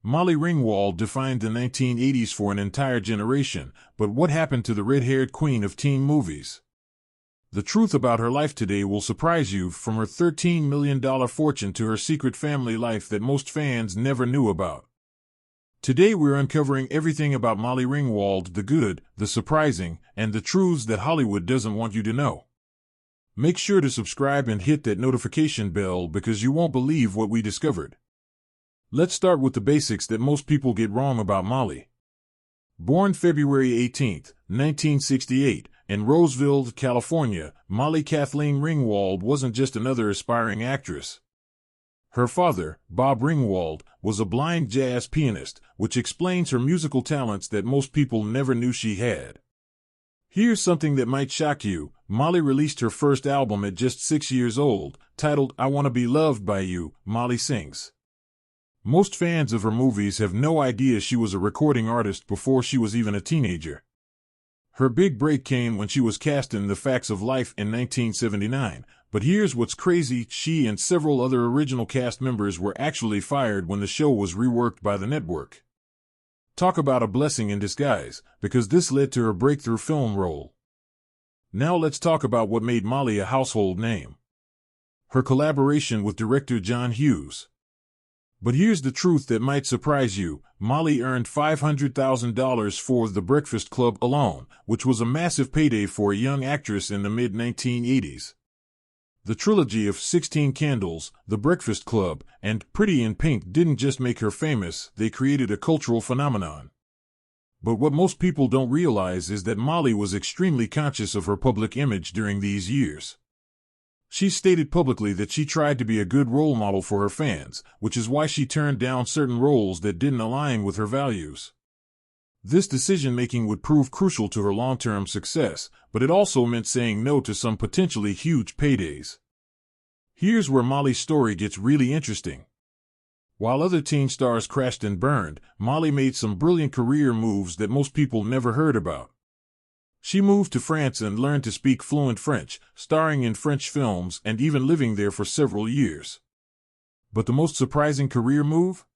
Molly Ringwald defined the 1980s for an entire generation, but what happened to the red-haired queen of teen movies? The truth about her life today will surprise you, from her $13 million fortune to her secret family life that most fans never knew about. Today we're uncovering everything about Molly Ringwald, the good, the surprising, and the truths that Hollywood doesn't want you to know. Make sure to subscribe and hit that notification bell because you won't believe what we discovered. Let's start with the basics that most people get wrong about Molly. Born February 18, 1968, in Roseville, California, Molly Kathleen Ringwald wasn't just another aspiring actress. Her father, Bob Ringwald, was a blind jazz pianist, which explains her musical talents that most people never knew she had. Here's something that might shock you. Molly released her first album at just 6 years old, titled I Want to Be Loved by You, Molly Sings. Most fans of her movies have no idea she was a recording artist before she was even a teenager. Her big break came when she was cast in The Facts of Life in 1979, but here's what's crazy: she and several other original cast members were actually fired when the show was reworked by the network. Talk about a blessing in disguise, because this led to her breakthrough film role. Now let's talk about what made Molly a household name: her collaboration with director John Hughes. But here's the truth that might surprise you: Molly earned $500,000 for The Breakfast Club alone, which was a massive payday for a young actress in the mid-1980s. The trilogy of 16 Candles, The Breakfast Club, and Pretty in Pink didn't just make her famous, they created a cultural phenomenon. But what most people don't realize is that Molly was extremely conscious of her public image during these years. She stated publicly that she tried to be a good role model for her fans, which is why she turned down certain roles that didn't align with her values. This decision-making would prove crucial to her long-term success, but it also meant saying no to some potentially huge paydays. Here's where Molly's story gets really interesting. While other teen stars crashed and burned, Molly made some brilliant career moves that most people never heard about. She moved to France and learned to speak fluent French, starring in French films and even living there for several years. But the most surprising career move?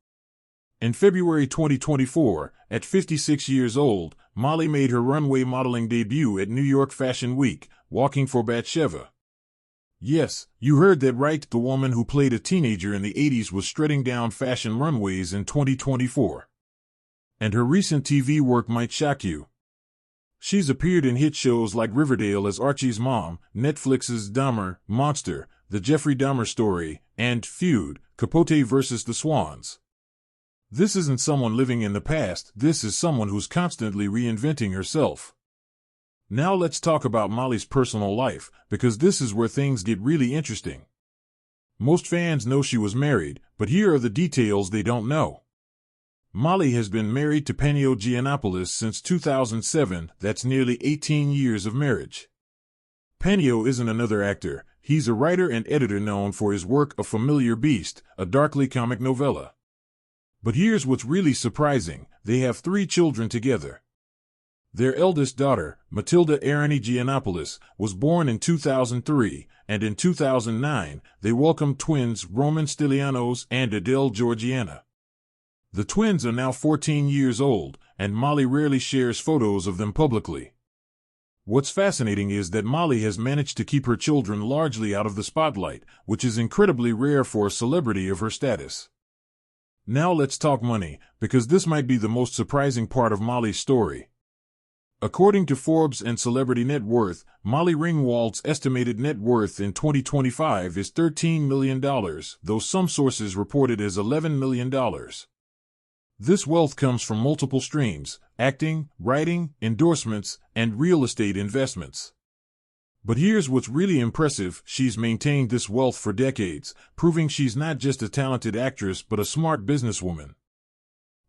In February 2024, at 56 years old, Molly made her runway modeling debut at New York Fashion Week, walking for Batsheva. Yes, you heard that right, the woman who played a teenager in the 80s was strutting down fashion runways in 2024. And her recent TV work might shock you. She's appeared in hit shows like Riverdale as Archie's mom, Netflix's Dahmer, Monster, The Jeffrey Dahmer Story, and Feud, Capote vs. the Swans. This isn't someone living in the past, this is someone who's constantly reinventing herself. Now let's talk about Molly's personal life, because this is where things get really interesting. Most fans know she was married, but here are the details they don't know. Molly has been married to Panio Giannopoulos since 2007, that's nearly 18 years of marriage. Panio isn't another actor, he's a writer and editor known for his work A Familiar Beast, a darkly comic novella. But here's what's really surprising: they have 3 children together. Their eldest daughter, Matilda Arani Giannopoulos, was born in 2003, and in 2009, they welcomed twins Roman Stylianos and Adele Georgiana. The twins are now 14 years old, and Molly rarely shares photos of them publicly. What's fascinating is that Molly has managed to keep her children largely out of the spotlight, which is incredibly rare for a celebrity of her status. Now let's talk money, because this might be the most surprising part of Molly's story. According to Forbes and Celebrity Net Worth, Molly Ringwald's estimated net worth in 2025 is $13 million, though some sources report it as $11 million. This wealth comes from multiple streams: acting, writing, endorsements, and real estate investments. But here's what's really impressive: she's maintained this wealth for decades, proving she's not just a talented actress but a smart businesswoman.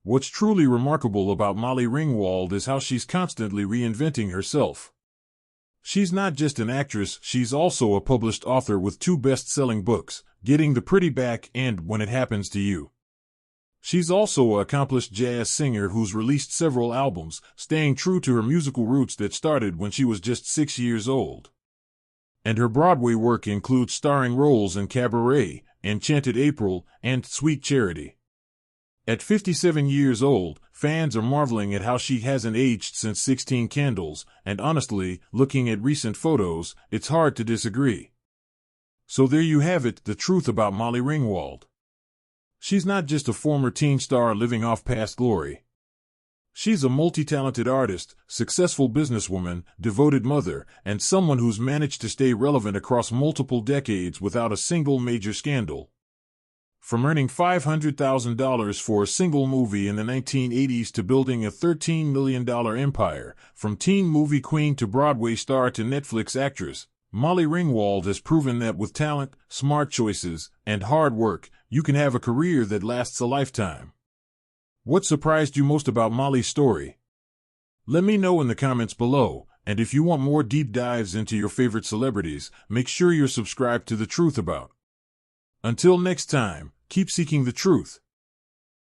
What's truly remarkable about Molly Ringwald is how she's constantly reinventing herself. She's not just an actress, she's also a published author with 2 best-selling books, Getting the Pretty Back and When It Happens to You. She's also an accomplished jazz singer who's released several albums, staying true to her musical roots that started when she was just 6 years old. And her Broadway work includes starring roles in Cabaret, Enchanted April, and Sweet Charity. At 57 years old, fans are marveling at how she hasn't aged since 16 Candles, and honestly, looking at recent photos, it's hard to disagree. So there you have it, the truth about Molly Ringwald. She's not just a former teen star living off past glory. She's a multi-talented artist, successful businesswoman, devoted mother, and someone who's managed to stay relevant across multiple decades without a single major scandal. From earning $500,000 for a single movie in the 1980s to building a $13 million empire, from teen movie queen to Broadway star to Netflix actress, Molly Ringwald has proven that with talent, smart choices, and hard work, you can have a career that lasts a lifetime. What surprised you most about Molly's story? Let me know in the comments below, and if you want more deep dives into your favorite celebrities, make sure you're subscribed to The Truth About. Until next time, keep seeking the truth.